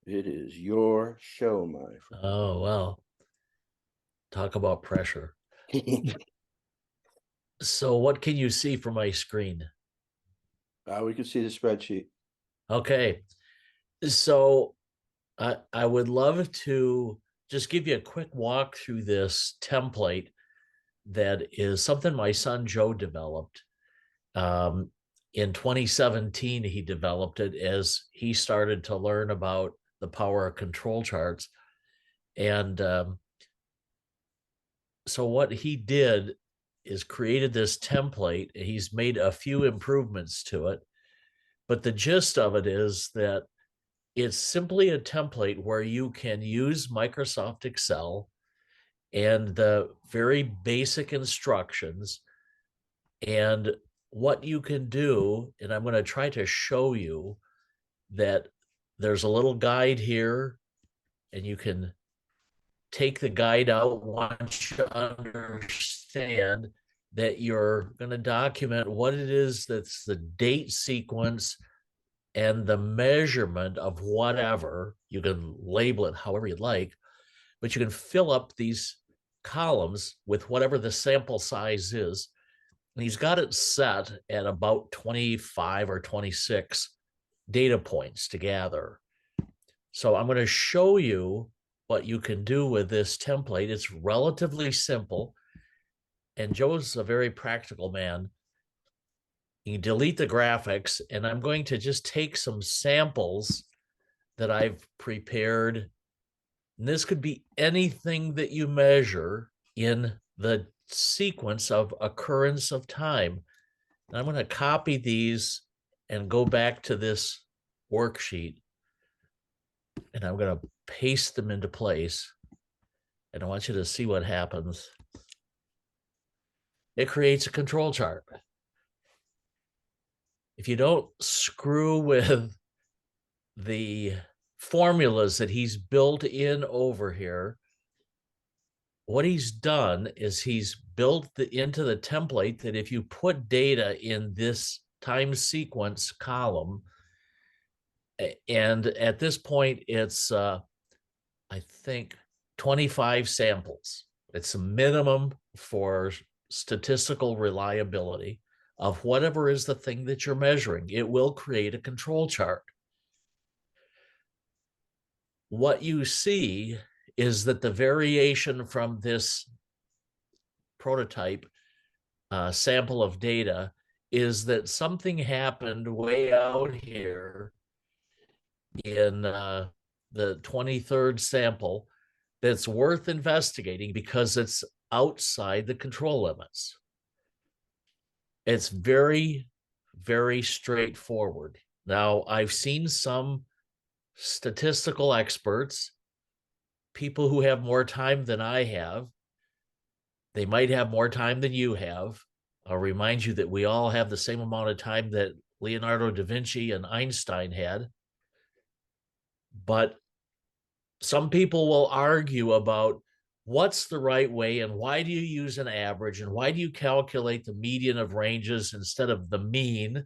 It is your show, my Oh, well, talk about pressure. friend. So, what can you see from my screen? We can see the spreadsheet. Okay. So, I would love to just give you a quick walk through this template that is something my son Joe developed. Um, in 2017, he developed it as he started to learn about the power of control charts. And so, what he did is created this template. He's made a few improvements to it, but the gist of it is that it's simply a template where you can use Microsoft Excel and the very basic instructions and what you can do. And I'm going to try to show you that there's a little guide here, and you can take the guide out once you understand that you're going to document what it is that's the date sequence and the measurement of whatever. You can label it however you'd like, but you can fill up these columns with whatever the sample size is. And he's got it set at about 25 or 26 data points to gather. So I'm going to show you what you can do with this template. It's relatively simple, and Joe's a very practical man. You delete the graphics, and I'm going to just take some samples that I've prepared. And this could be anything that you measure in the sequence of occurrence of time. And I'm going to copy these and go back to this worksheet, and I'm going to paste them into place. And I want you to see what happens. It creates a control chart. If you don't screw with the formulas that he's built in over here, what he's done is he's built into the template that if you put data in this time sequence column, and at this point it's I think 25 samples. It's a minimum for statistical reliability of whatever is the thing that you're measuring. It will create a control chart. What you see is that the variation from this prototype sample of data is that something happened way out here in the 23rd sample that's worth investigating because it's outside the control limits. It's very, very straightforward. Now, I've seen some statistical experts, people who have more time than I have. They might have more time than you have. I'll remind you that we all have the same amount of time that Leonardo da Vinci and Einstein had. But some people will argue about what's the right way and why do you use an average and why do you calculate the median of ranges instead of the mean,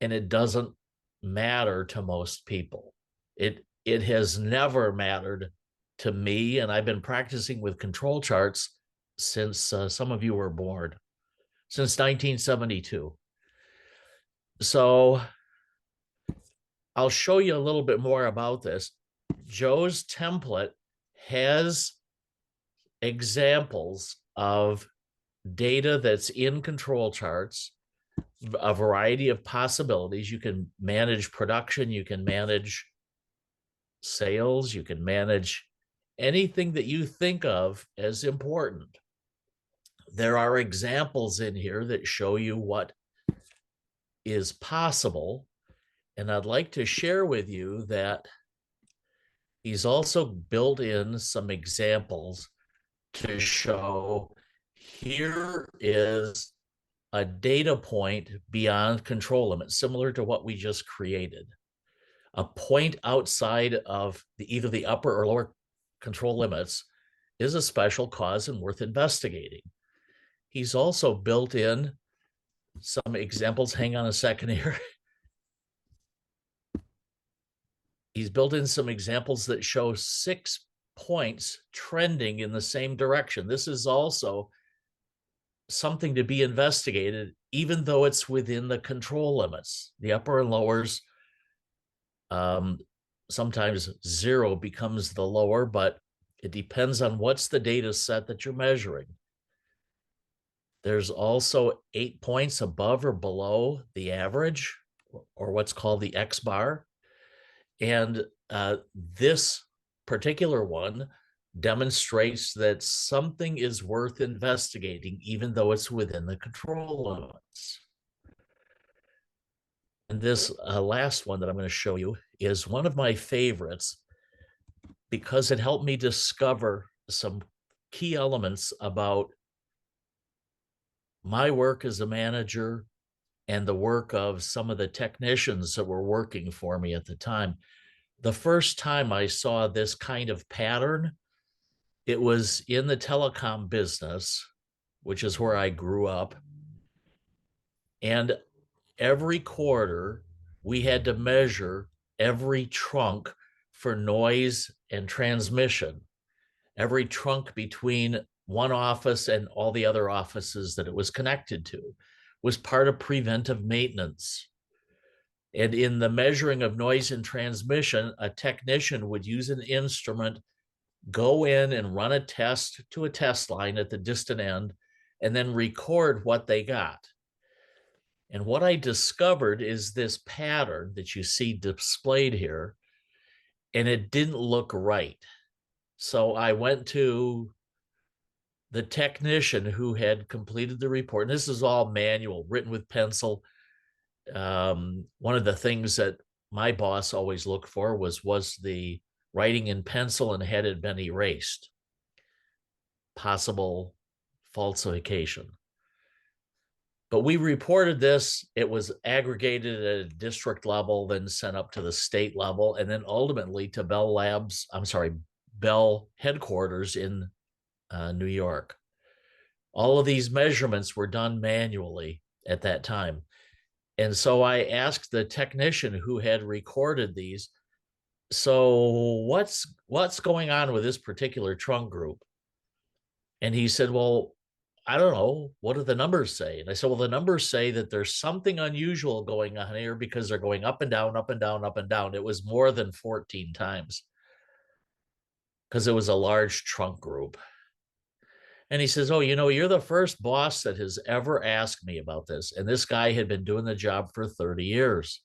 and it doesn't matter to most people. It has never mattered to me, and I've been practicing with control charts since some of you were born, since 1972. So I'll show you a little bit more about this. Joe's template has examples of data that's in control charts, a variety of possibilities. You can manage production, you can manage sales, you can manage anything that you think of as important. There are examples in here that show you what is possible. And I'd like to share with you that he's also built in some examples to show here is a data point beyond control limits, similar to what we just created. A point outside of either the upper or lower control limits is a special cause and worth investigating. He's also built in some examples. Hang on a second here. he's built in some examples that show 6 points trending in the same direction. This is also something to be investigated, even though it's within the control limits. The upper and lowers, sometimes 0 becomes the lower, but it depends on what's the data set that you're measuring. There's also 8 points above or below the average, or what's called the X bar. And this particular one demonstrates that something is worth investigating, even though it's within the control limits. And this last one that I'm going to show you is one of my favorites because it helped me discover some key elements about my work as a manager and the work of some of the technicians that were working for me at the time. The first time I saw this kind of pattern, it was in the telecom business, which is where I grew up. And every quarter, we had to measure every trunk for noise and transmission, every trunk between one office and all the other offices that it was connected to was part of preventive maintenance. And in the measuring of noise and transmission, a technician would use an instrument, go in and run a test to a test line at the distant end, and then record what they got. And what I discovered is this pattern that you see displayed here, and it didn't look right. So I went to the technician who had completed the report. And this is all manual, written with pencil. One of the things that my boss always looked for was the writing in pencil and had it been erased. Possible falsification. But we reported this. It was aggregated at a district level, then sent up to the state level, and then ultimately to Bell headquarters in New York. All of these measurements were done manually at that time. And so I asked the technician who had recorded these, so what's going on with this particular trunk group? And he said, well, I don't know. What do the numbers say? And I said, well, the numbers say that there's something unusual going on here because they're going up and down, up and down, up and down. It was more than 14 times because it was a large trunk group. And he says, oh, you're the first boss that has ever asked me about this. And this guy had been doing the job for 30 years.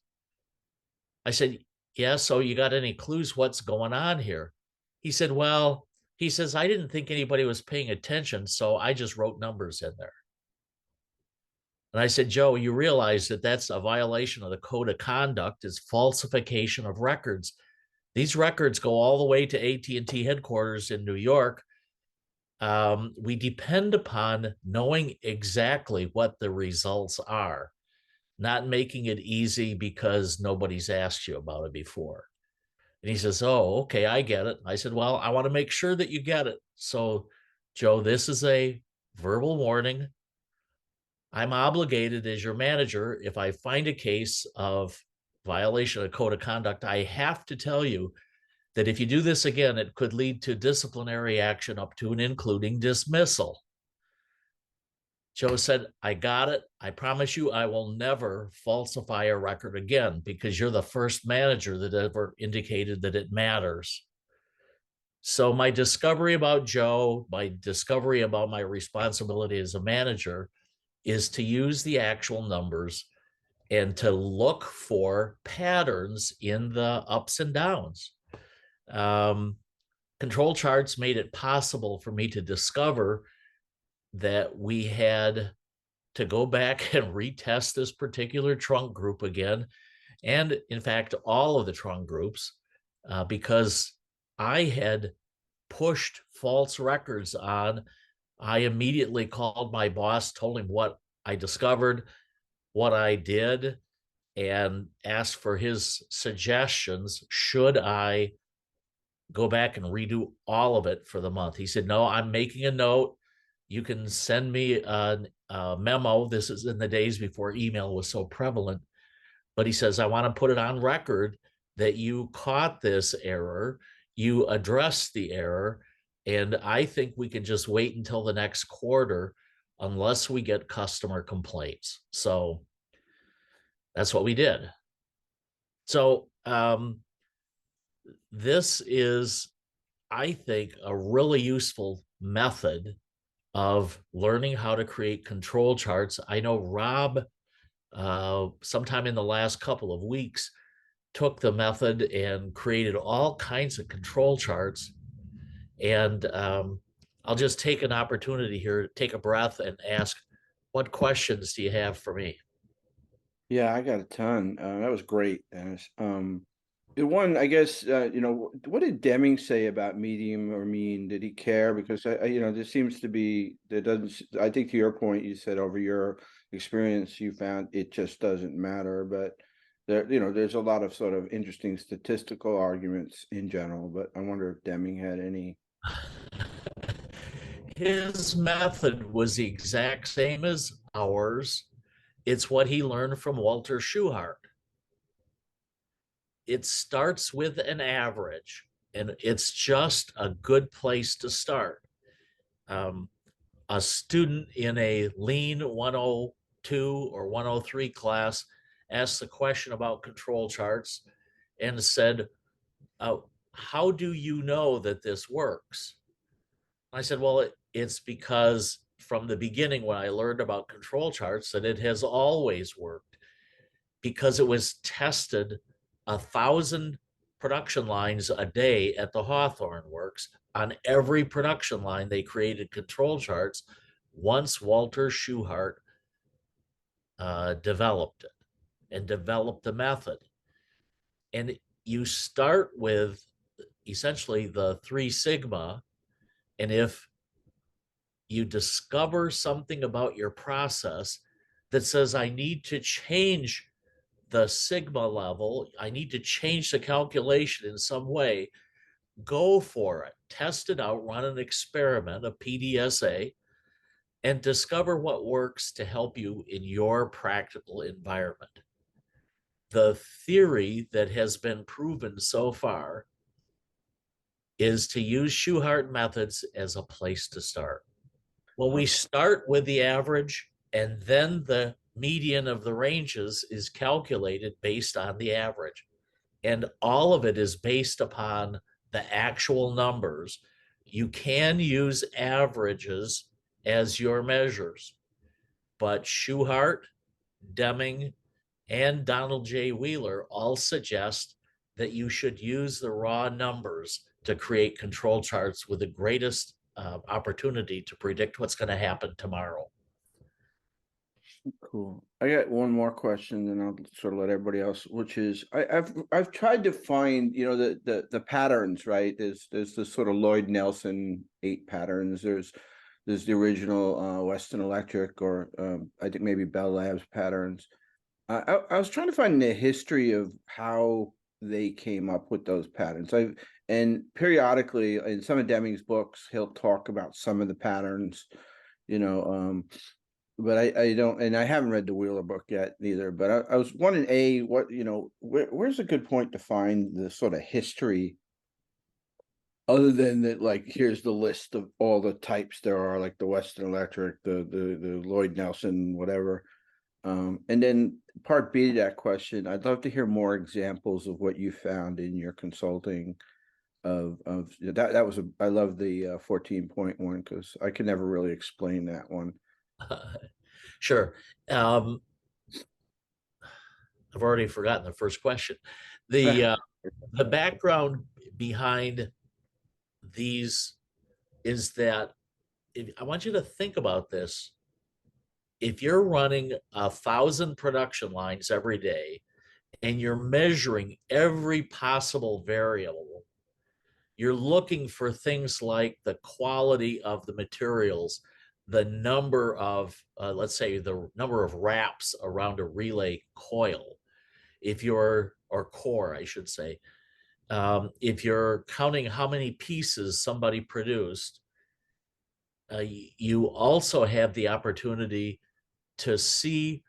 I said, yeah, so you got any clues what's going on here? He said, well, he says, I didn't think anybody was paying attention, so I just wrote numbers in there. And I said, Joe, you realize that that's a violation of the code of conduct. It's falsification of records. These records go all the way to AT&T headquarters in New York. We depend upon knowing exactly what the results are, not making it easy because nobody's asked you about it before. And he says, oh, okay, I get it. I said, well, I want to make sure that you get it. So, Joe, this is a verbal warning. I'm obligated as your manager, if I find a case of violation of code of conduct, I have to tell you that if you do this again, it could lead to disciplinary action up to and including dismissal. Joe said, I got it. I promise you, I will never falsify a record again because you're the first manager that ever indicated that it matters. So my discovery about Joe, my discovery about my responsibility as a manager is to use the actual numbers and to look for patterns in the ups and downs. Control charts made it possible for me to discover that we had to go back and retest this particular trunk group again. And in fact, all of the trunk groups, because I had pushed false records on. I immediately called my boss, told him what I discovered, what I did, and asked for his suggestions. Should I go back and redo all of it for the month? He said, no, I'm making a note. You can send me a memo. This is in the days before email was so prevalent. But he says, I want to put it on record that you caught this error, you addressed the error, and I think we can just wait until the next quarter unless we get customer complaints. So that's what we did. So this is, I think, a really useful method of learning how to create control charts. I know Rob, sometime in the last couple of weeks, took the method and created all kinds of control charts. And I'll just take an opportunity here, take a breath, and ask, what questions do you have for me? Yeah, I got a ton. That was great, Dennis. The one, I guess, what did Deming say about medium or mean? Did he care? Because there seems to be there doesn't. I think to your point, you said over your experience, you found it just doesn't matter. But there's a lot of sort of interesting statistical arguments in general. But I wonder if Deming had any. His method was the exact same as ours. It's what he learned from Walter Schuhart. It starts with an average, and it's just a good place to start. Um, a student in a lean 102 or 103 class asked the question about control charts and said, how do you know that this works? I said, well, it's because from the beginning, when I learned about control charts, that it has always worked because it was tested 1,000 production lines a day at the Hawthorne Works. On every production line, they created control charts once Walter Schuhart developed it and developed the method. And you start with essentially the 3 sigma. And if you discover something about your process that says, I need to change the sigma level, I need to change the calculation in some way, go for it. Test it out, run an experiment, a PDSA, and discover what works to help you in your practical environment. The theory that has been proven so far is to use Schuhart methods as a place to start. Well, we start with the average, and then the median of the ranges is calculated based on the average. And all of it is based upon the actual numbers. You can use averages as your measures, but Schuhart, Deming, and Donald J. Wheeler all suggest that you should use the raw numbers to create control charts with the greatest opportunity to predict what's going to happen tomorrow. Cool. I got one more question, and I'll sort of let everybody else. Which is, I've tried to find, the patterns, right? There's the sort of Lloyd Nelson 8 patterns. There's the original Western Electric, or I think maybe Bell Labs patterns. I was trying to find the history of how they came up with those patterns. And periodically in some of Deming's books, he'll talk about some of the patterns, you know. But I don't, and I haven't read the Wheeler book yet either. But I was wondering, where's a good point to find the sort of history, other than that, like here's the list of all the types there are, like the Western Electric, the Lloyd Nelson, whatever. And then part B to that question, I'd love to hear more examples of what you found in your consulting of that was I love the 14.1, because I can never really explain that one. Sure. I've already forgotten the first question. The background behind these is that I want you to think about this. If you're running 1,000 production lines every day and you're measuring every possible variable, you're looking for things like the quality of the materials, the number of, let's say, the number of wraps around a relay coil, or core, I should say. If you're counting how many pieces somebody produced, you also have the opportunity to see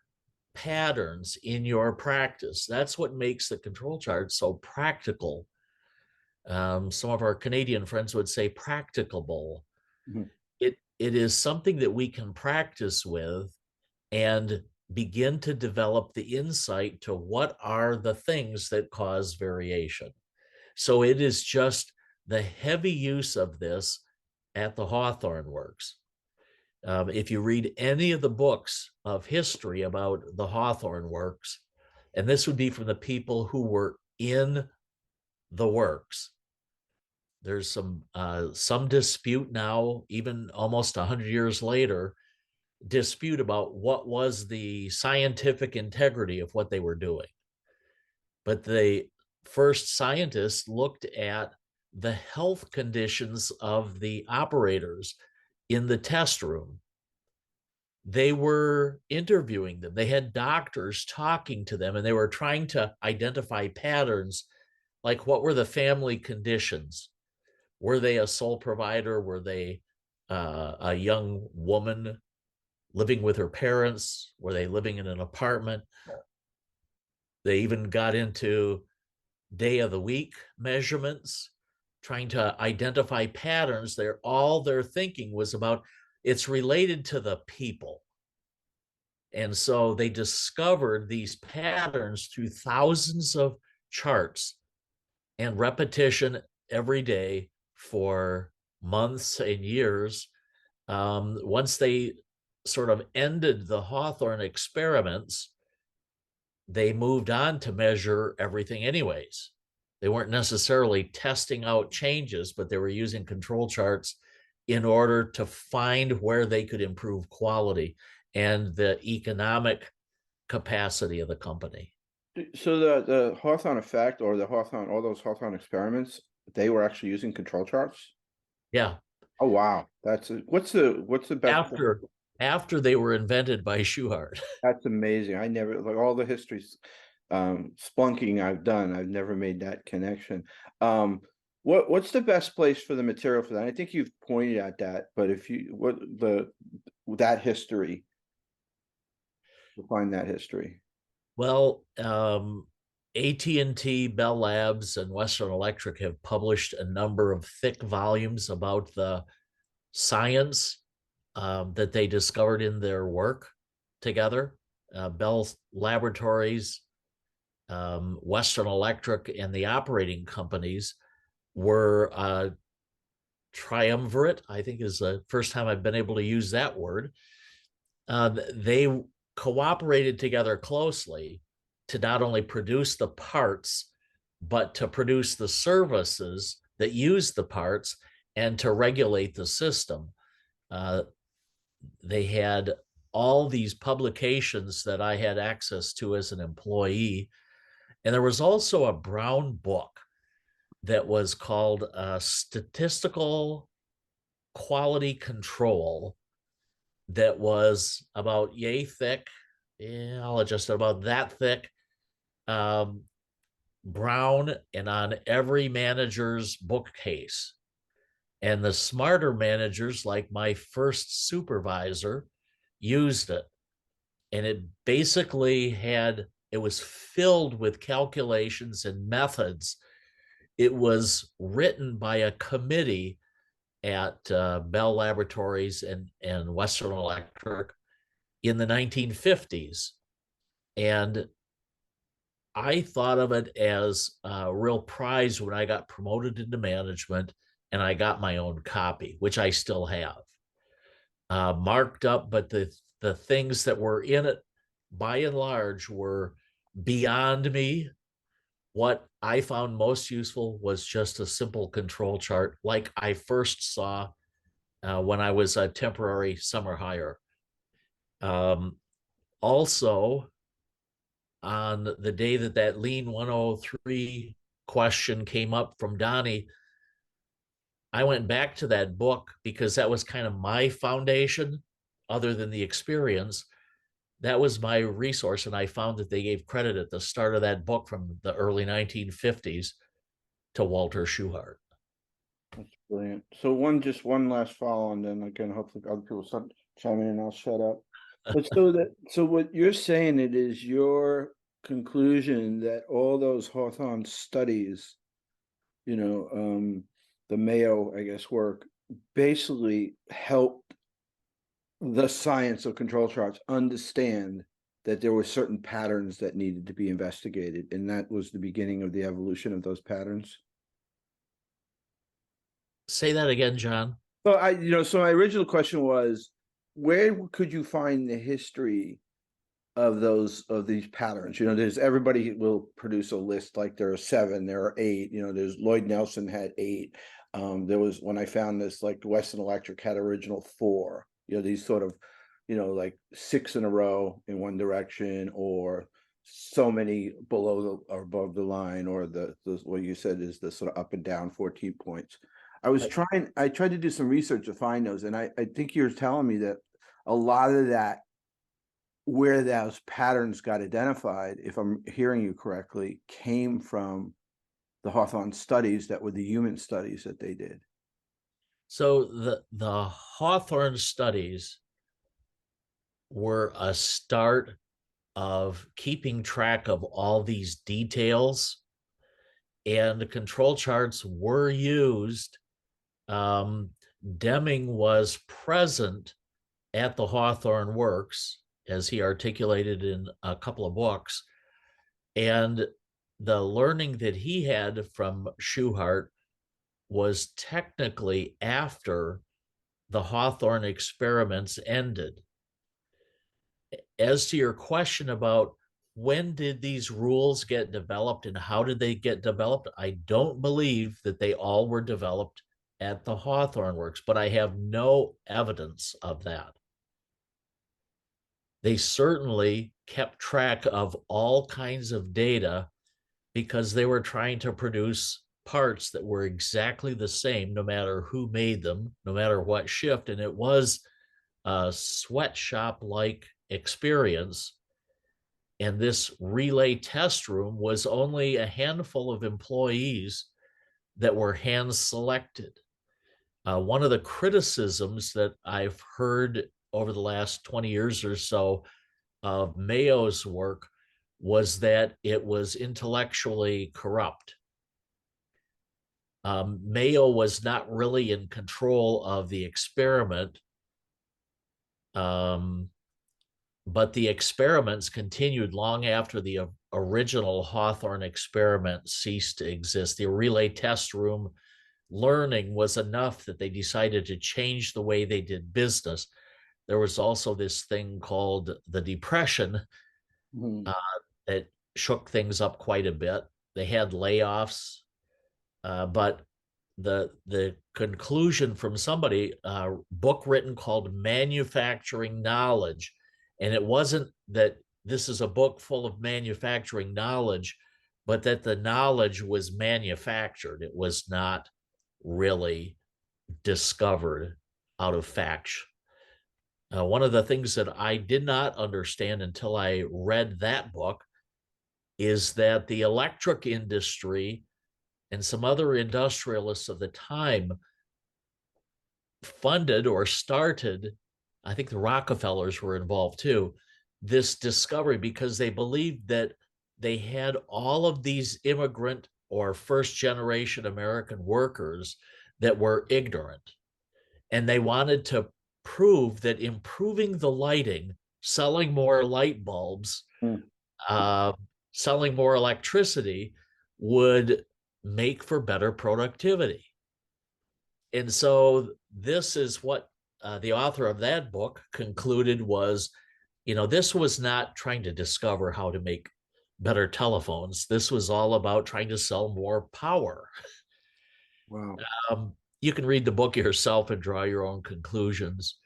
patterns in your practice. That's what makes the control chart so practical. Some of our Canadian friends would say practicable. Mhm. It is something that we can practice with and begin to develop the insight to what are the things that cause variation. So it is just the heavy use of this at the Hawthorne Works. If you read any of the books of history about the Hawthorne Works, and this would be from the people who were in the works, there's some dispute now, even almost 100 years later, dispute about what was the scientific integrity of what they were doing. But the first scientists looked at the health conditions of the operators in the test room. They were interviewing them. They had doctors talking to them, and they were trying to identify patterns, like what were the family conditions? Were they a sole provider? Were they a young woman living with her parents? Were they living in an apartment? They even got into day of the week measurements, trying to identify patterns. All their thinking was about it's related to the people. And so they discovered these patterns through thousands of charts and repetition every day for months and years. Once they sort of ended the Hawthorne experiments, they moved on to measure everything anyways. They weren't necessarily testing out changes, but they were using control charts in order to find where they could improve quality and the economic capacity of the company. So the Hawthorne effect or the Hawthorne, all those Hawthorne experiments, they were actually using control charts. Yeah. Oh wow, what's the best? After they were invented by Schuhart. That's amazing. I never like all the histories, splunking I've done. I've never made that connection. What's the best place for the material for that? I think you've pointed at that, but if you what the that history to find that history. Well, AT&T, Bell Labs, and Western Electric have published a number of thick volumes about the science that they discovered in their work together. Bell Laboratories, Western Electric, and the operating companies were triumvirate, I think is the first time I've been able to use that word. They cooperated together closely to not only produce the parts, but to produce the services that use the parts and to regulate the system. Uh, they had all these publications that I had access to as an employee. And there was also a brown book that was called Statistical Quality Control that was about yay thick. Yeah, I'll adjust it about that thick, um, brown, and on every manager's bookcase. And the smarter managers, like my first supervisor, used it. And it basically it was filled with calculations and methods. It was written by a committee at Bell Laboratories and Western Electric in the 1950s. And I thought of it as a real prize when I got promoted into management and I got my own copy, which I still have, marked up. But the things that were in it, by and large, were beyond me. What I found most useful was just a simple control chart, like I first saw when I was a temporary summer hire. Um, Also, on the day that Lean 103 question came up from Donnie, I went back to that book because that was kind of my foundation, other than the experience. That was my resource. And I found that they gave credit at the start of that book from the early 1950s to Walter Schuhart. That's brilliant. So just one last follow, and then again, hopefully other people start chiming in and I'll shut up. But so what you're saying, it is your conclusion that all those Hawthorne studies, you know, the Mayo, I guess, work basically helped the science of control charts understand that there were certain patterns that needed to be investigated, and that was the beginning of the evolution of those patterns. Say that again, John. So so my original question was, where could you find the history of these patterns? There's everybody will produce a list like there are seven, there are eight. There's Lloyd Nelson had eight. There was when I found this, like Western Electric had original four. These sort of, like six in a row in one direction, or so many below the or above the line, or the what you said is the sort of up and down 14 points. I tried to do some research to find those, and I think you're telling me that a lot of that, where those patterns got identified, if I'm hearing you correctly, came from the Hawthorne studies that were the human studies that they did. So the Hawthorne studies were a start of keeping track of all these details, and the control charts were used. Deming was present at the Hawthorne works, as he articulated in a couple of books. And the learning that he had from Schuhart was technically after the Hawthorne experiments ended. As to your question about when did these rules get developed and how did they get developed, I don't believe that they all were developed at the Hawthorne works, but I have no evidence of that. They certainly kept track of all kinds of data because they were trying to produce parts that were exactly the same no matter who made them, no matter what shift. And it was a sweatshop like experience. And this relay test room was only a handful of employees that were hand selected. One of the criticisms that I've heard over the last 20 years or so of Mayo's work was that it was intellectually corrupt. Mayo was not really in control of the experiment, but the experiments continued long after the original Hawthorne experiment ceased to exist. The relay test room learning was enough that they decided to change the way they did business. There was also this thing called the Depression that shook things up quite a bit. They had layoffs, but the conclusion from somebody, a book written called Manufacturing Knowledge, and it wasn't that this is a book full of manufacturing knowledge, but that the knowledge was manufactured. It was not really discovered out of facts. One of the things that I did not understand until I read that book is that the electric industry and some other industrialists of the time funded or started, I think the Rockefellers were involved too, this discovery because they believed that they had all of these immigrant or first generation American workers that were ignorant. And they wanted to prove that improving the lighting, selling more light bulbs, selling more electricity would make for better productivity. And so this is what the author of that book concluded was, this was not trying to discover how to make better telephones. This was all about trying to sell more power. Wow. You can read the book yourself and draw your own conclusions.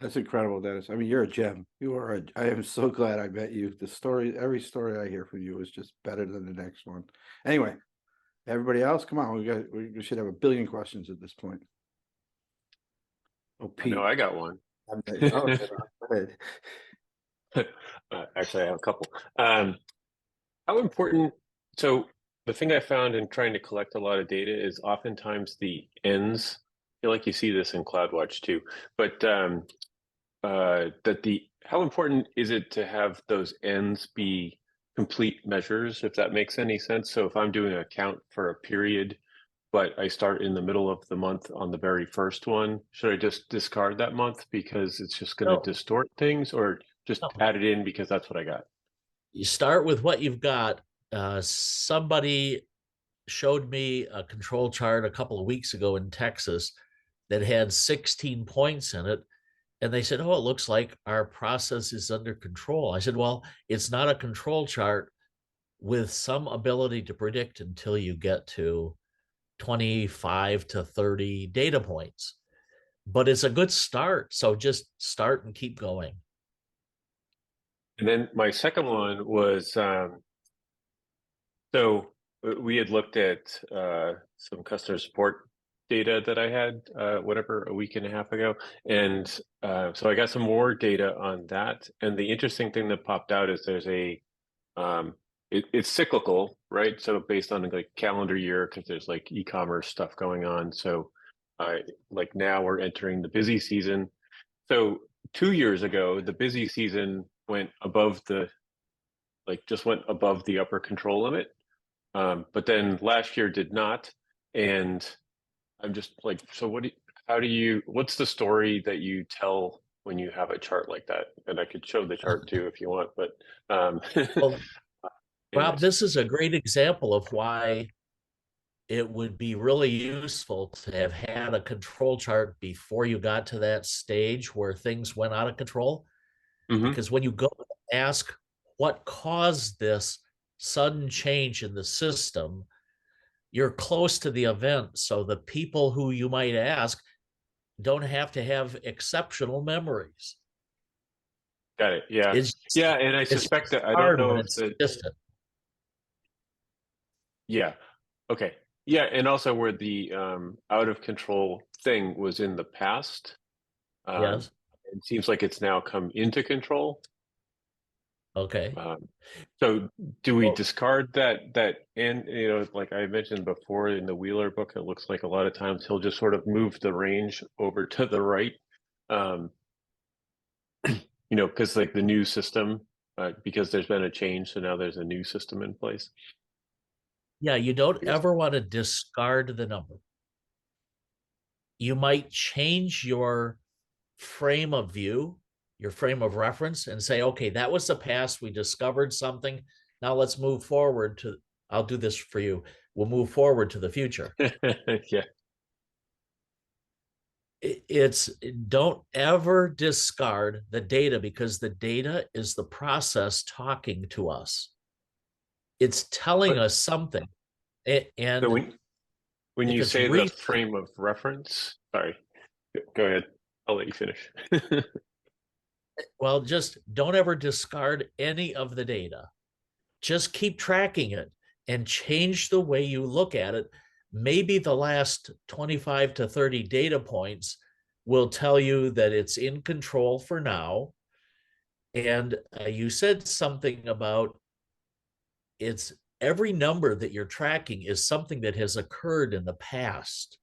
That's incredible, Dennis. I mean, you're a gem. I am so glad I met you. Every story I hear from you is just better than the next one. Anyway, everybody else, come on. We should have a billion questions at this point. Oh, Pete. No, I got one. Okay, go ahead. Actually, I have a couple. How important? So the thing I found in trying to collect a lot of data is oftentimes the ends. I feel like you see this in CloudWatch too, but how important is it to have those ends be complete measures, if that makes any sense? So if I'm doing a count for a period, but I start in the middle of the month on the very first one, should I just discard that month because it's just going to No, distort things, or just no. add it in because that's what I got? You start with what you've got. Somebody showed me a control chart a couple of weeks ago in Texas that had 16 points in it. And they said, oh, it looks like our process is under control. I said, well, it's not a control chart with some ability to predict until you get to 25 to 30 data points. But it's a good start. So just start and keep going. And then my second one was so we had looked at some customer support data that I had, whatever, a week and a half ago. And so I got some more data on that. And the interesting thing that popped out is there's it's cyclical, right? So based on like calendar year, because there's like e-commerce stuff going on. So like now we're entering the busy season. So 2 years ago, the busy season went above just went above the upper control limit. But then last year did not. And I'm just like, so what's the story that you tell when you have a chart like that? And I could show the chart too if you want, but Well, Rob, anyways. this is a great example of why it would be really useful to have had a control chart before you got to that stage where things went out of control. Hmm. Because when you go to ask what caused this sudden change in the system, you're close to the event. So the people who you might ask don't have to have exceptional memories. Got it. Yeah. It's Yeah. And I it's suspect that I don't hard when know if it's the, distant. yeah. Okay. Yeah. And also where the out of control thing was in the past. Um, Yes. it seems like it's now come into control. Okay. Um, so do we Well, discard that and like I mentioned before in the Wheeler book, it looks like a lot of times he'll just sort of move the range over to the right. Um, because like the new system, because there's been a change, so now there's a new system in place. yeah, you don't I guess. ever want to discard the number. You might change your frame of view, your frame of reference, and say, okay, that was the past. We discovered something. Now let's move forward to, I'll do this for you. We'll move forward to the future. Yeah. It's don't ever discard the data because the data is the process talking to us. It's telling But us something. so And when if you it's say the recent, frame of reference, sorry, go ahead. I'll let you finish. well, just don't ever discard any of the data. Just keep tracking it and change the way you look at it. Maybe the last 25 to 30 data points will tell you that it's in control for now. And you said something about it's every number that you're tracking is something that has occurred in the past.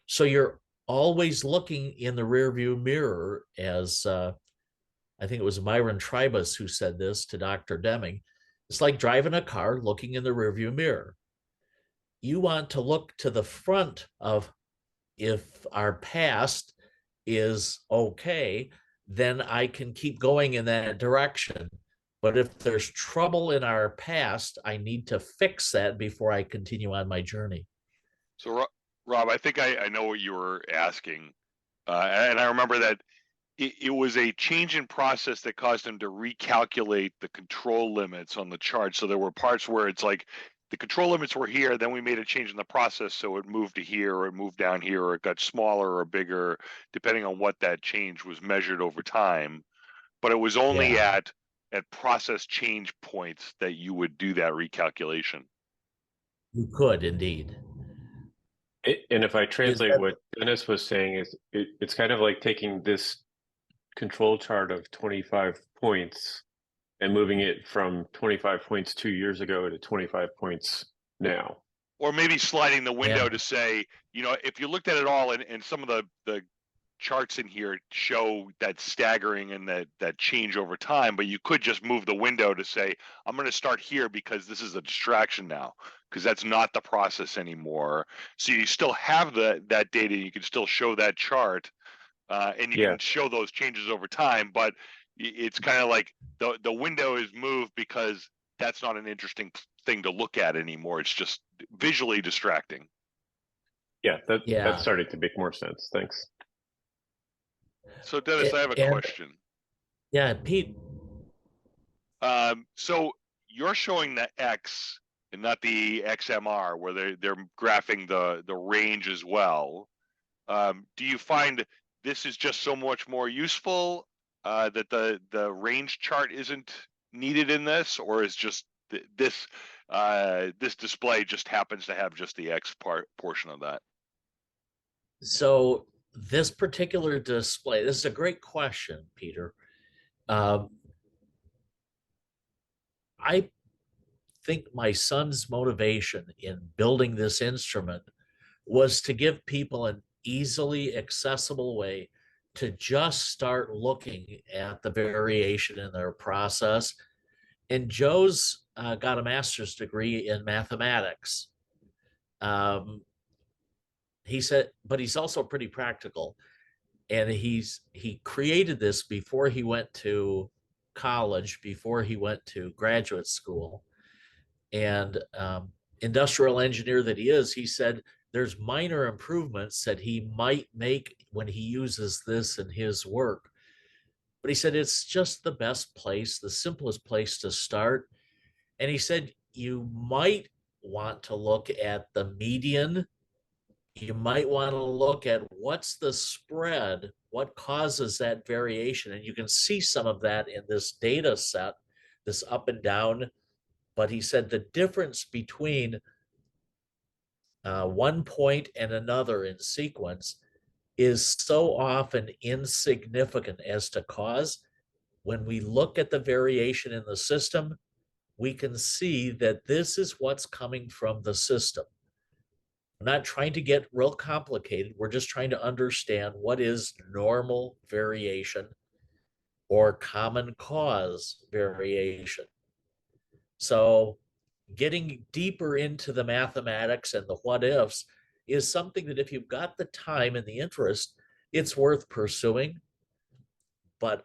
So you're always looking in the rearview mirror, as I think it was Myron Tribus who said this to Dr. Deming. It's like driving a car looking in the rearview mirror. You want to look to the front of if our past is okay, then I can keep going in that direction. But if there's trouble in our past, I need to fix that before I continue on my journey. So, Rob, I think I know what you were asking, and I remember that it was a change in process that caused him to recalculate the control limits on the chart. So there were parts where it's like the control limits were here, then we made a change in the process, so it moved to here, or it moved down here, or it got smaller or bigger, depending on what that change was measured over time. But it was only Yeah, at process change points that you would do that recalculation. you could indeed. And if I Is translate that, what Dennis was saying, is it's kind of like taking this control chart of 25 points and moving it from 25 points 2 years ago to 25 points now. Or maybe sliding the window yeah, to say, if you looked at it all and some of the charts in here show that staggering and that change over time, but you could just move the window to say, I'm going to start here because this is a distraction now, because that's not the process anymore. So you still have that data, you can still show that chart, and you can show those changes over time, but it's kind of like the window is moved because that's not an interesting thing to look at anymore. It's just visually distracting. Yeah, that's Yeah. starting to make more sense. Thanks. So Dennis, I have a question. Yeah, Pete. So you're showing the X and not the XMR, where they're graphing the range as well. Do you find this is just so much more useful that the range chart isn't needed in this, or is just this display just happens to have just the X portion of that? So this particular display, this is a great question, Peter. I think my son's motivation in building this instrument was to give people an easily accessible way to just start looking at the variation in their process. And Joe's got a master's degree in mathematics. He said, but he's also pretty practical. And he created this before he went to college, before he went to graduate school. And industrial engineer that he is, he said there's minor improvements that he might make when he uses this in his work. But he said it's just the best place, the simplest place to start. And he said you might want to look at the median. You might want to look at what's the spread, what causes that variation. And you can see some of that in this data set, this up and down. But he said the difference between one point and another in sequence is so often insignificant as to cause. When we look at the variation in the system, we can see that this is what's coming from the system. We're not trying to get real complicated. We're just trying to understand what is normal variation or common cause variation. So getting deeper into the mathematics and the what ifs is something that if you've got the time and the interest, it's worth pursuing. But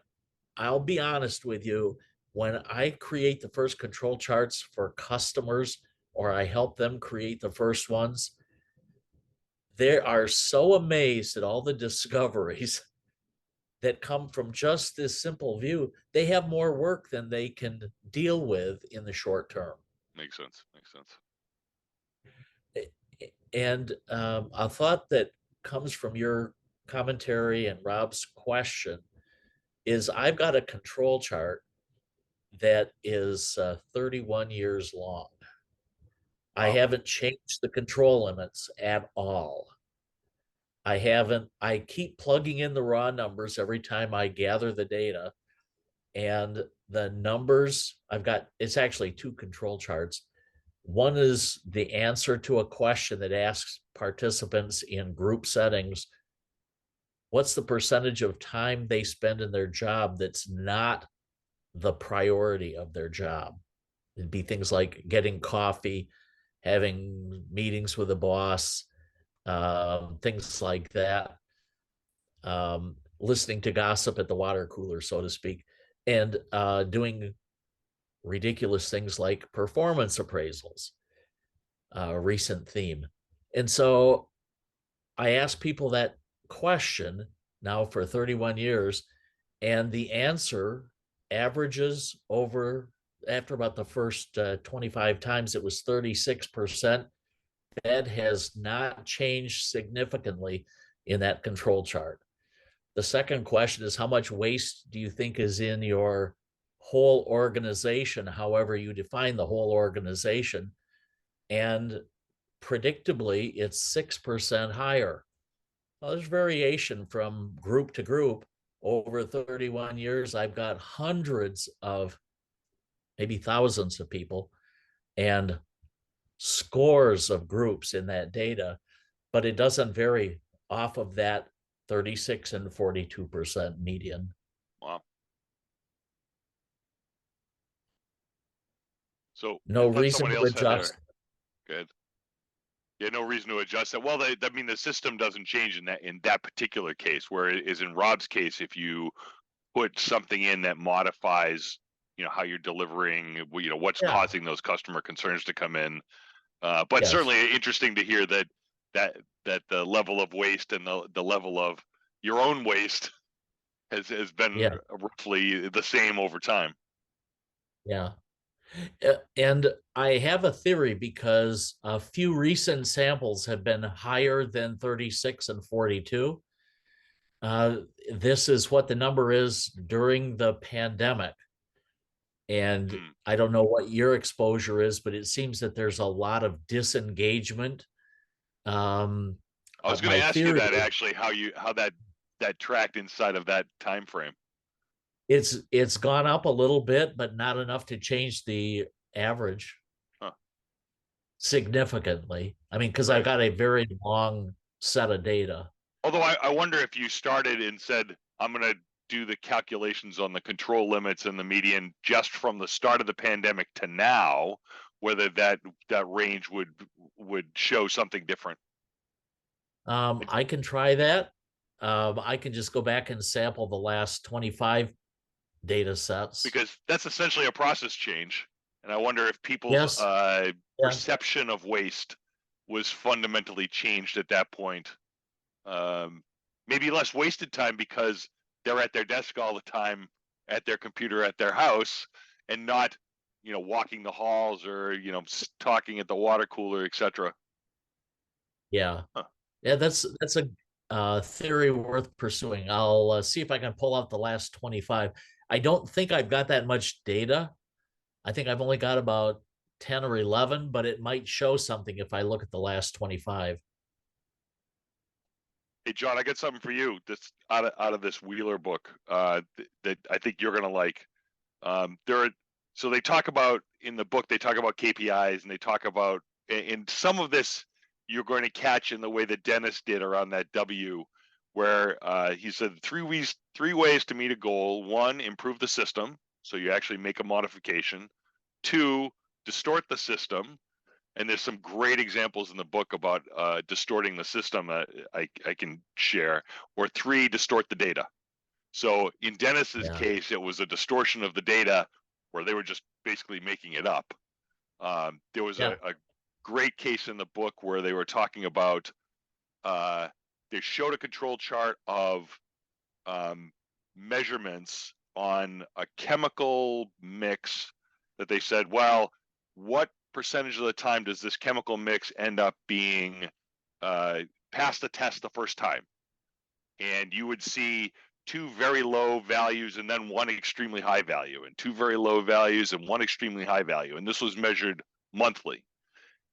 I'll be honest with you, when I create the first control charts for customers, or I help them create the first ones, they are so amazed at all the discoveries that come from just this simple view. They have more work than they can deal with in the short term. Makes sense. Makes sense. And a thought that comes from your commentary and Rob's question is I've got a control chart that is 31 years long. I haven't changed the control limits at all. I keep plugging in the raw numbers every time I gather the data. And the numbers, it's actually two control charts. One is the answer to a question that asks participants in group settings, what's the percentage of time they spend in their job that's not the priority of their job? It'd be things like getting coffee, having meetings with the boss, things like that, listening to gossip at the water cooler, so to speak, and doing ridiculous things like performance appraisals, a recent theme. And so I asked people that question now for 31 years, and the answer averages over, after about the first 25 times, it was 36%. That has not changed significantly in that control chart. The second question is, how much waste do you think is in your whole organization, however you define the whole organization? And predictably, it's 6% higher. Well, there's variation from group to group. Over 31 years, I've got hundreds of, maybe thousands of people, and scores of groups in that data, but it doesn't vary off of that 36 and 42% median. Wow. So No I thought reason somebody to else had adjust. their good. Yeah, no reason to adjust that. Well, I mean, the system doesn't change in that particular case. Where it is in Rob's case, if you put something in that modifies, how you're delivering, what's Yeah. causing those customer concerns to come in. But Yes. certainly interesting to hear that the level of waste and the level of your own waste has been Yeah. roughly the same over time. Yeah. And I have a theory because a few recent samples have been higher than 36 and 42. This is what the number is during the pandemic. And I don't know what your exposure is, but it seems that there's a lot of disengagement. I was going to ask you theory that is actually, how that tracked inside of that time frame. it's gone up a little bit, but not enough to change the average significantly. I mean, because I've got a very long set of data. Although I wonder if you started and said, I'm going to do the calculations on the control limits and the median just from the start of the pandemic to now, whether that range would show something different. I can try that. I can just go back and sample the last 25 data sets. Because that's essentially a process change. And I wonder if people's Yes. perception of waste was fundamentally changed at that point. Maybe less wasted time because they're at their desk all the time, at their computer, at their house, and not, walking the halls or, talking at the water cooler, etc. Yeah. Huh. Yeah, that's a theory worth pursuing. I'll see if I can pull out the last 25. I don't think I've got that much data. I think I've only got about 10 or 11, but it might show something if I look at the last 25. Hey, John, I got something for you. This out of this Wheeler book that I think you're gonna like. So they talk about in the book, they talk about KPIs, and they talk about in some of this you're going to catch in the way that Dennis did around that W, where he said three ways to meet a goal. One, improve the system, so you actually make a modification. Two, distort the system. And there's some great examples in the book about distorting the system I can share. Or three, distort the data. So in Dennis's case, it was a distortion of the data where they were just basically making it up. There was a great case in the book where they were talking about, they showed a control chart of measurements on a chemical mix that they said, well, what percentage of the time does this chemical mix end up being pass the test the first time? And you would see two very low values and then one extremely high value, and two very low values and one extremely high value. And this was measured monthly.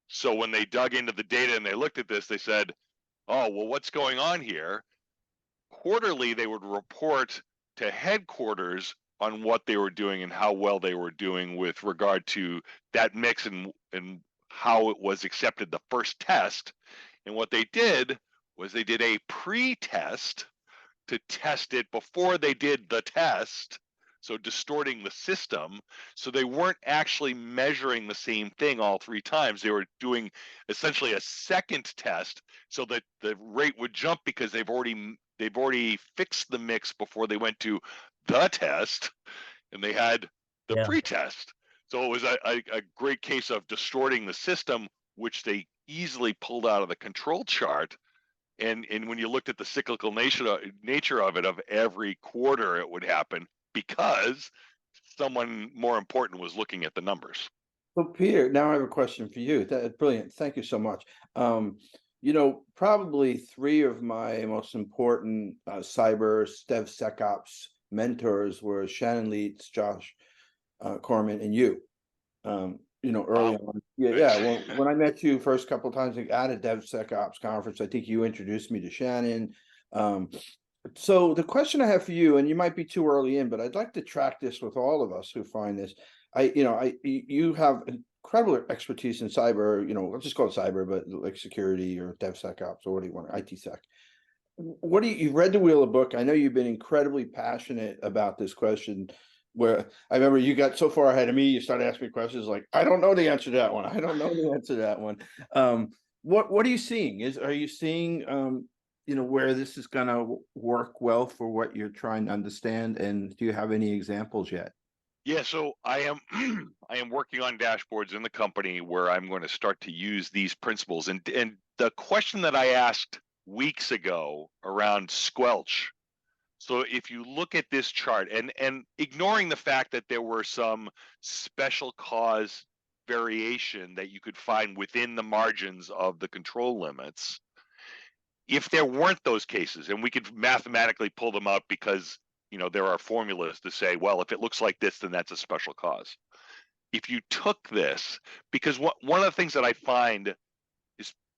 So when they dug into the data and they looked at this, they said, oh, well, what's going on here? Quarterly, they would report to headquarters on what they were doing and how well they were doing with regard to that mix and how it was accepted the first test. And what they did was they did a pre-test to test it before they did the test, so distorting the system. So they weren't actually measuring the same thing all three times. They were doing essentially a second test so that the rate would jump because they've already fixed the mix before they went to the test, and they had the pre-test. So it was a great case of distorting the system, which they easily pulled out of the control chart. And when you looked at the cyclical nature of it, of every quarter it would happen because someone more important was looking at the numbers. So Peter, now I have a question for you. Brilliant. Thank you so much. Probably three of my most important cyber DevSecOps mentors were Shannon Leeds, Josh Corman, and you. Early on. Yeah. When I met you first couple of times at a DevSecOps conference, I think you introduced me to Shannon. So the question I have for you, and you might be too early in, but I'd like to track this with all of us who find this. You have incredible expertise in cyber, let's just call it cyber, but like security or DevSecOps or what do you want, IT sec. what do you read the Wheel of Book? I know you've been incredibly passionate about this question. Where I remember you got so far ahead of me, you started asking me questions like, I don't know the answer to that one. I don't know the answer to that one. What are you seeing? Are you seeing where this is gonna work well for what you're trying to understand? And do you have any examples yet? Yeah, so I am I am working on dashboards in the company where I'm going to start to use these principles. And the question that I asked weeks ago around squelch. So if you look at this chart and ignoring the fact that there were some special cause variation that you could find within the margins of the control limits, if there weren't those cases, and we could mathematically pull them out because there are formulas to say, well, if it looks like this, then that's a special cause. If you took this, because one of the things that I find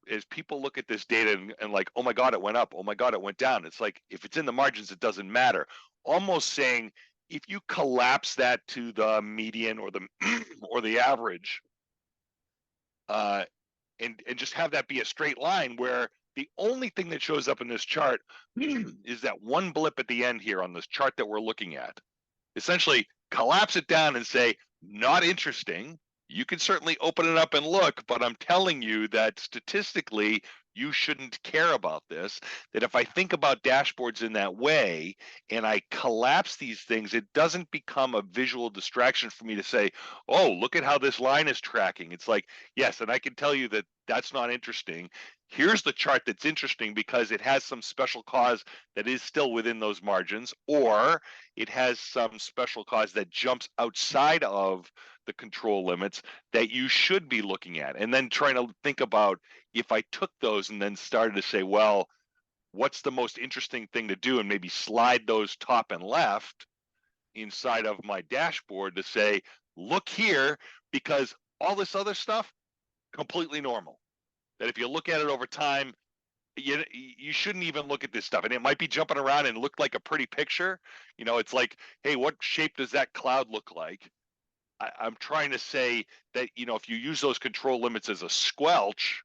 is people look at this data and like, oh my God, it went up. Oh my God, it went down. It's like, if it's in the margins, it doesn't matter. Almost saying, if you collapse that to the median or the or the average, and just have that be a straight line where the only thing that shows up in this chart is that one blip at the end here on this chart that we're looking at. Essentially collapse it down and say, not interesting. You can certainly open it up and look, but I'm telling you that statistically, you shouldn't care about this. That if I think about dashboards in that way and I collapse these things, it doesn't become a visual distraction for me to say, oh, look at how this line is tracking. It's like, yes, and I can tell you that that's not interesting. Here's the chart that's interesting because it has some special cause that is still within those margins, or it has some special cause that jumps outside of the control limits that you should be looking at. And then trying to think about, if I took those and then started to say, well, what's the most interesting thing to do, and maybe slide those top and left inside of my dashboard to say, look here, because all this other stuff, completely normal. That if you look at it over time, you shouldn't even look at this stuff, and it might be jumping around and look like a pretty picture. It's like, hey, what shape does that cloud look like? I'm trying to say that if you use those control limits as a squelch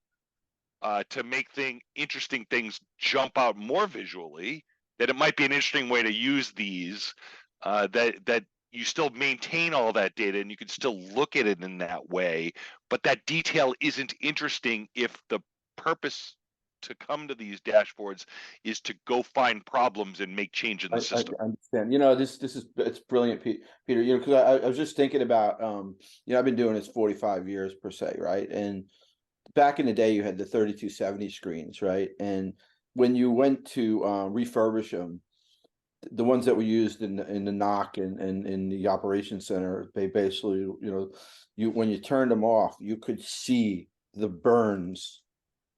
to make interesting things jump out more visually, that it might be an interesting way to use these. That you still maintain all that data and you can still look at it in that way, but that detail isn't interesting if the purpose to come to these dashboards is to go find problems and make change in the system. I understand. It's brilliant, Peter. Because I was just thinking about I've been doing this 45 years per se, right? And back in the day, you had the 3270 screens, right? And when you went to refurbish them, the ones that were used in the NOC and in the operations center, they basically, when you turned them off, you could see the burns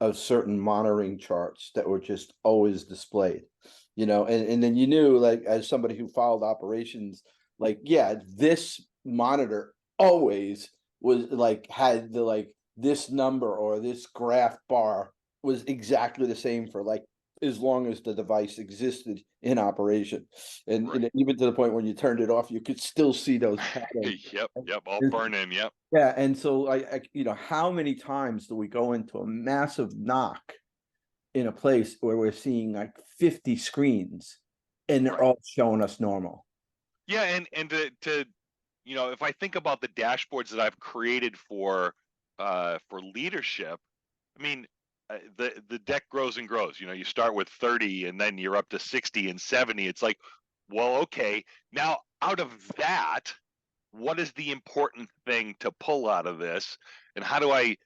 of certain monitoring charts that were just always displayed, and then you knew, like, as somebody who followed operations, like, yeah, this monitor always was like, had the, like, this number or this graph bar was exactly the same for like as long as the device existed in operation, and, Right. and even to the point when you turned it off, you could still see those patterns. Yep, all burn in, yep. Yeah, and so how many times do we go into a massive knock in a place where we're seeing like 50 screens and they're Right. all showing us normal? Yeah, and to if I think about the dashboards that I've created for leadership, I mean, the deck grows and grows. You start with 30 and then you're up to 60 and 70. It's like, well, okay, now out of that, what is the important thing to pull out of this, and how do I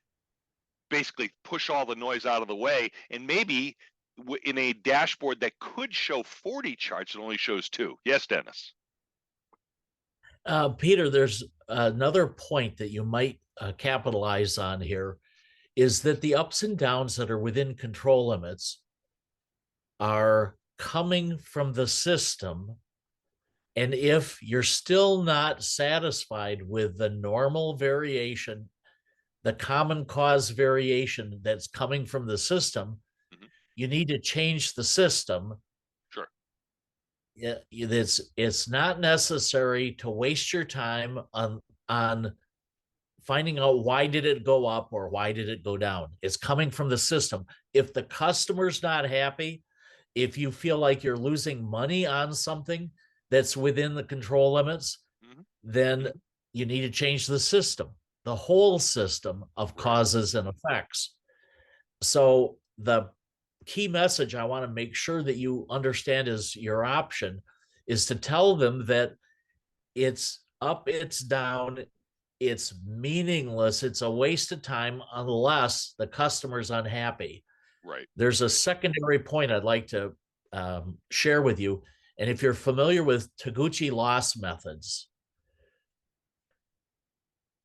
basically push all the noise out of the way? And maybe in a dashboard that could show 40 charts, it only shows 2. Yes, Dennis. Peter, there's another point that you might capitalize on here, is that the ups and downs that are within control limits are coming from the system. And if you're still not satisfied with the normal variation, the common cause variation that's coming from the system, you need to change the system. Sure. Yeah, it's not necessary to waste your time on finding out why did it go up or why did it go down. It's coming from the system. If the customer's not happy, if you feel like you're losing money on something that's within the control limits, then you need to change the system, the whole system of causes and effects. So the key message I want to make sure that you understand is your option is to tell them that it's up, it's down, it's meaningless, it's a waste of time unless the customer's unhappy. Right. There's a secondary point I'd like to share with you. And if you're familiar with Taguchi loss methods,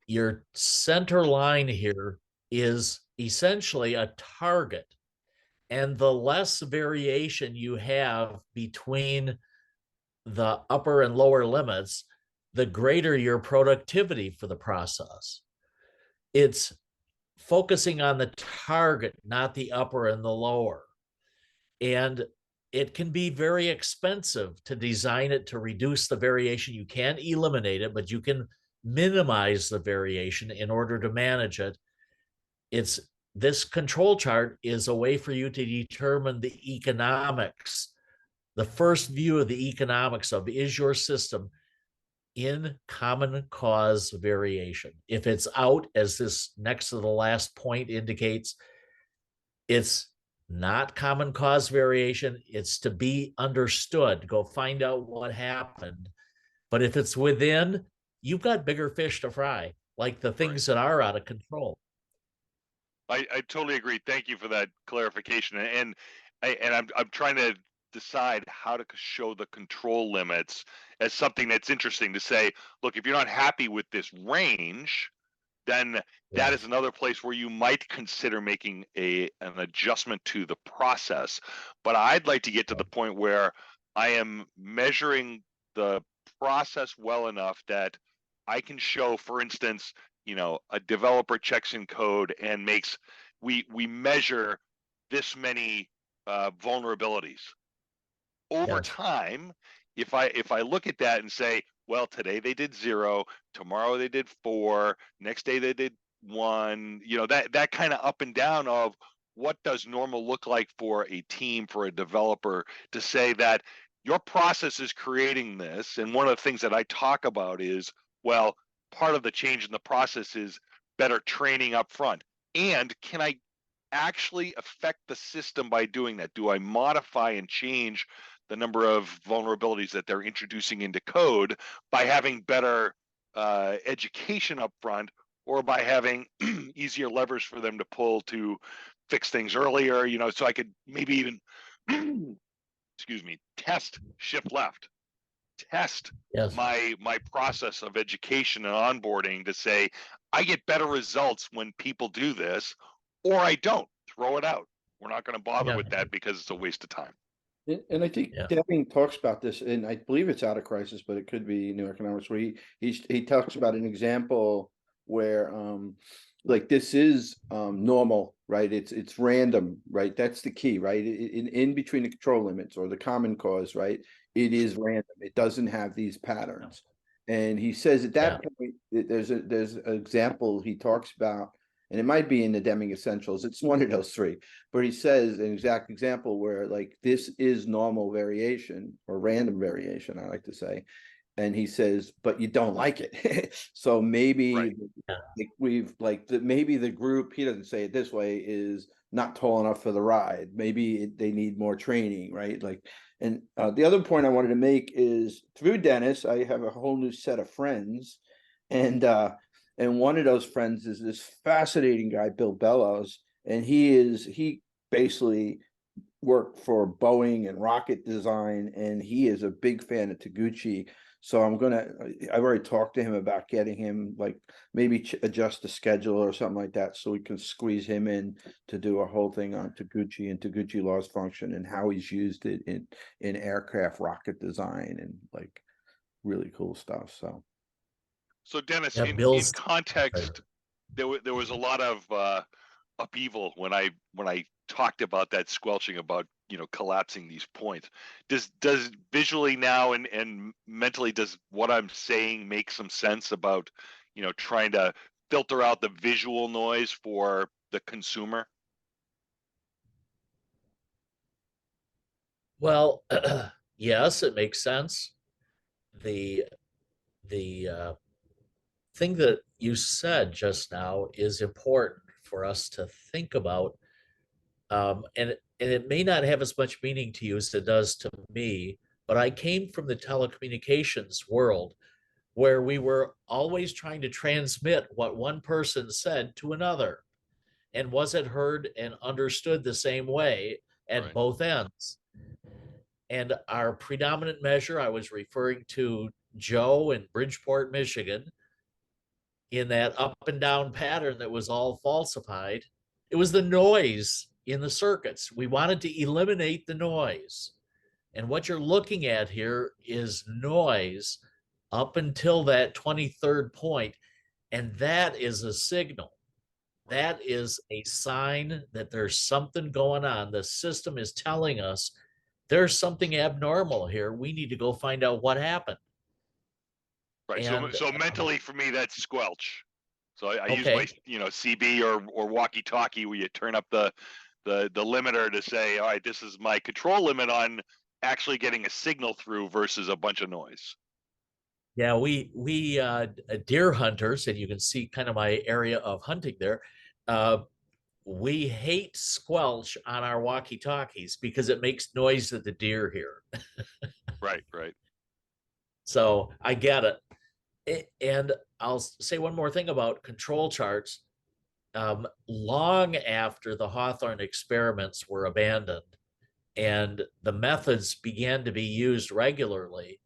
your center line here is essentially a target. And the less variation you have between the upper and lower limits, the greater your productivity for the process. It's focusing on the target, not the upper and the lower. And it can be very expensive to design it to reduce the variation. You can't eliminate it, but you can minimize the variation in order to manage it. It's this control chart is a way for you to determine the economics. The first view of the economics of is your system in common cause variation. If it's out, as this next to the last point indicates, it's not common cause variation. It's to be understood. Go find out what happened. But if it's within, you've got bigger fish to fry, like the things that are out of control. I totally agree. Thank you for that clarification. And I'm trying to decide how to show the control limits as something that's interesting to say, look, if you're not happy with this range, then that is another place where you might consider making an adjustment to the process. But I'd like to get to the point where I am measuring the process well enough that I can show, for instance, a developer checks in code and makes, we measure this many vulnerabilities. Over time, if I look at that and say, well, today they did 0, tomorrow they did 4, next day they did 1, that kind of up and down of what does normal look like for a team, for a developer, to say that your process is creating this. And one of the things that I talk about is, well, part of the change in the process is better training up front. And can I actually affect the system by doing that? Do I modify and change the number of vulnerabilities that they're introducing into code by having better education up front, or by having easier levers for them to pull to fix things earlier, so I could maybe even excuse me, test shift left, test my process of education and onboarding to say I get better results when people do this, or I don't. Throw it out. We're not going to bother with that because it's a waste of time. And I think Deming talks about this, and I believe it's Out of Crisis, but it could be New Economics, where he talks about an example where like this is normal, right? It's random, right? That's the key, right? In between the control limits or the common cause, right? It is random. It doesn't have these patterns. And he says at that point, there's an example he talks about, and it might be in the Deming Essentials. It's one of those 3, but he says an exact example where like this is normal variation or random variation, I like to say. And he says, but you don't like it. So maybe maybe the group, he doesn't say it this way, is not tall enough for the ride. Maybe they need more training, right? And the other point I wanted to make is through Dennis, I have a whole new set of friends, and one of those friends is this fascinating guy, Bill Bellows, and he basically worked for Boeing and rocket design, and he is a big fan of Taguchi. So I've already talked to him about getting him, like, maybe adjust the schedule or something like that, so we can squeeze him in to do a whole thing on Taguchi and Taguchi loss function and how he's used it in aircraft rocket design and like really cool stuff. So Dennis, in context, there was a lot of upheaval when I talked about that squelching about collapsing these points. Does visually now and mentally, does what I'm saying make some sense about trying to filter out the visual noise for the consumer? Well, yes, it makes sense. The thing that you said just now is important for us to think about, and it may not have as much meaning to you as it does to me. But I came from the telecommunications world, where we were always trying to transmit what one person said to another, and was it heard and understood the same way at Right. both ends. And our predominant measure, I was referring to Joe in Bridgeport, Michigan, in that up and down pattern that was all falsified. It was the noise in the circuits. We wanted to eliminate the noise. And what you're looking at here is noise up until that 23rd point. And that is a signal. That is a sign that there's something going on. The system is telling us there's something abnormal here. We need to go find out what happened. Right. And So mentally for me, that's squelch. So I use my, okay, CB or walkie-talkie where you turn up the limiter to say, all right, this is my control limit on actually getting a signal through versus a bunch of noise. yeah, we deer hunters, and you can see kind of my area of hunting there. Uh, we hate squelch on our walkie-talkies because it makes noise that the deer hear. Right, right. So I get it. And I'll say one more thing about control charts. Long after the Hawthorne experiments were abandoned and the methods began to be used regularly,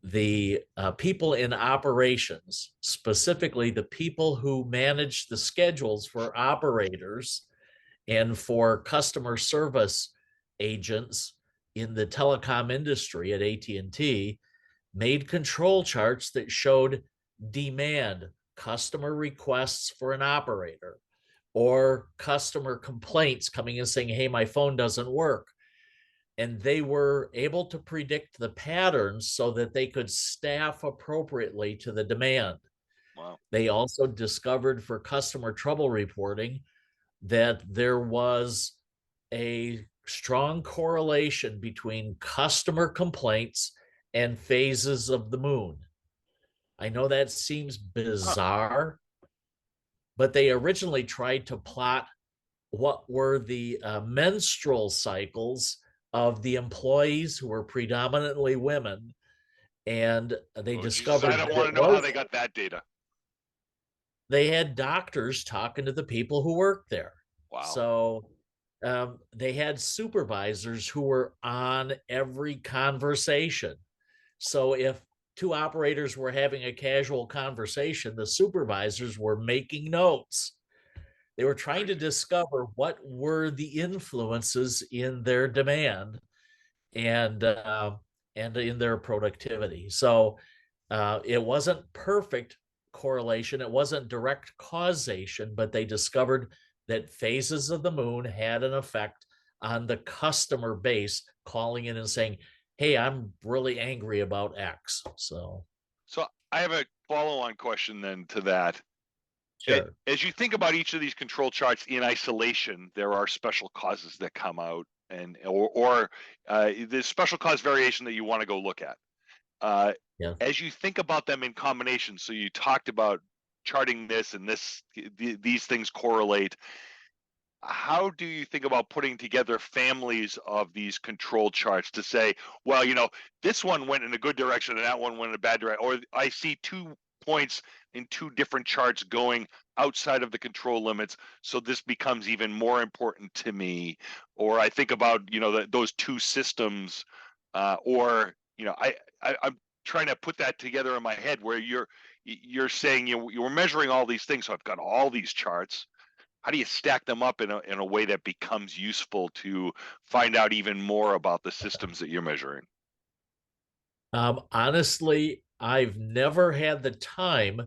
the people in operations, specifically the people who managed the schedules for operators and for customer service agents in the telecom industry at AT&T, made control charts that showed demand, customer requests for an operator, or customer complaints coming in saying, hey, my phone doesn't work. And they were able to predict the patterns so that they could staff appropriately to the demand. Wow. They also discovered for customer trouble reporting that there was a strong correlation between customer complaints and phases of the moon. I know that seems bizarre, but they originally tried to plot what were the menstrual cycles of the employees who were predominantly women. And they Oh, Jesus, I discovered don't that want it to know how was, they got that data. they had doctors talking to the people who worked there. Wow. So they had supervisors who were on every conversation. So if two operators were having a casual conversation, the supervisors were making notes. They were trying to discover what were the influences in their demand and in their productivity. So it wasn't perfect correlation, it wasn't direct causation, but they discovered that phases of the moon had an effect on the customer base calling in and saying, hey, I'm really angry about X. So I have a follow-on question then to that. sure. As you think about each of these control charts in isolation, there are special causes that come out, and or the special cause variation that you want to go look at. Yeah. As you think about them in combination, so you talked about charting this and this, these things correlate. How do you think about putting together families of these control charts to say, well, this one went in a good direction and that one went in a bad direction, or I see 2 points in 2 different charts going outside of the control limits, so this becomes even more important to me. Or I think about those 2 systems, or I'm trying to put that together in my head where you're saying you're measuring all these things, so I've got all these charts. How do you stack them up in a way that becomes useful to find out even more about the systems that you're measuring? Honestly, I've never had the time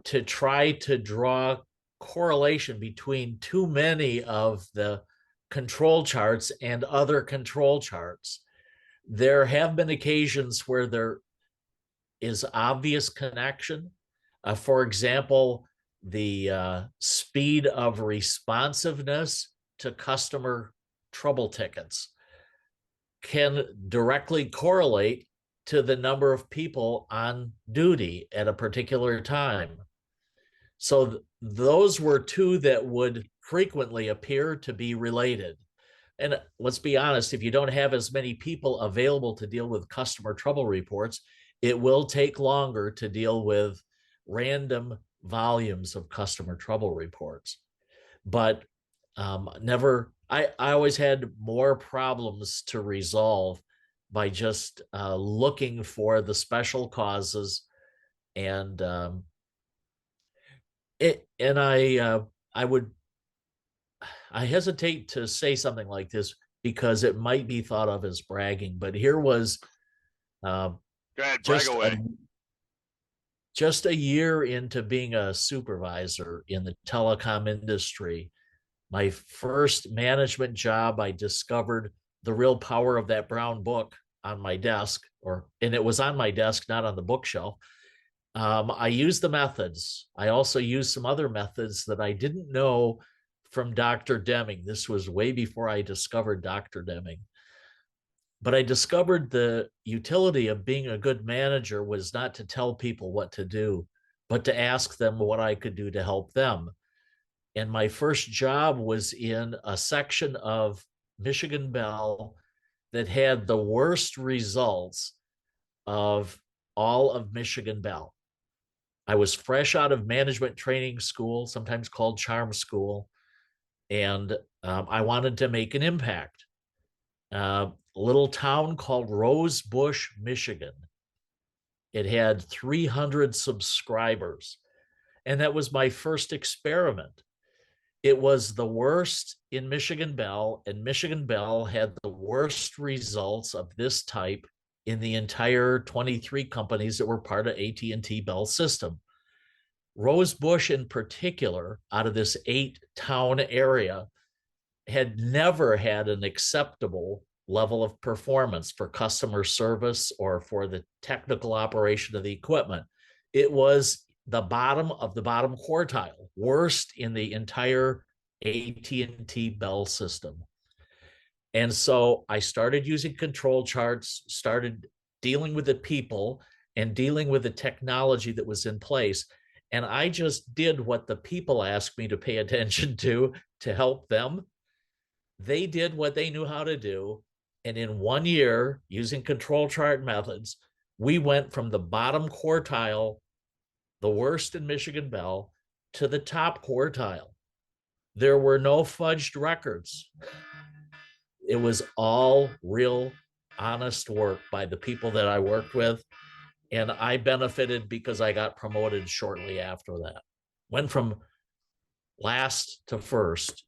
to try to draw correlation between too many of the control charts and other control charts. There have been occasions where there is obvious connection. For example, the speed of responsiveness to customer trouble tickets can directly correlate to the number of people on duty at a particular time. So those were two that would frequently appear to be related. And let's be honest, if you don't have as many people available to deal with customer trouble reports, it will take longer to deal with random volumes of customer trouble reports. But I always had more problems to resolve by just looking for the special causes, and I hesitate to say something like this because it might be thought of as bragging, but here was Go ahead, brag away. Just a year into being a supervisor in the telecom industry, my first management job, I discovered the real power of that brown book on my desk, and it was on my desk, not on the bookshelf. I used the methods. I also used some other methods that I didn't know from Dr. Deming. This was way before I discovered Dr. Deming. But I discovered the utility of being a good manager was not to tell people what to do, but to ask them what I could do to help them. And my first job was in a section of Michigan Bell that had the worst results of all of Michigan Bell. I was fresh out of management training school, sometimes called charm school, and I wanted to make an impact. A little town called Rosebush, Michigan. It had 300 subscribers, and that was my first experiment. It was the worst in Michigan Bell, and Michigan Bell had the worst results of this type in the entire 23 companies that were part of AT&T Bell system. Rosebush in particular, out of this 8-town area, had never had an acceptable level of performance for customer service or for the technical operation of the equipment. It was the bottom of the bottom quartile, worst in the entire AT&T Bell system. And so I started using control charts, started dealing with the people and dealing with the technology that was in place. And I just did what the people asked me to pay attention to help them. They did what they knew how to do. And in 1 year, using control chart methods, we went from the bottom quartile, the worst in Michigan Bell, to the top quartile. There were no fudged records. It was all real, honest work by the people that I worked with. And I benefited because I got promoted shortly after that. Went from last to first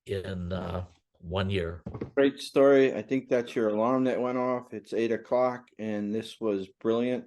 in 1 year. Great story. I think that's your alarm that went off. It's 8 o'clock and this was brilliant.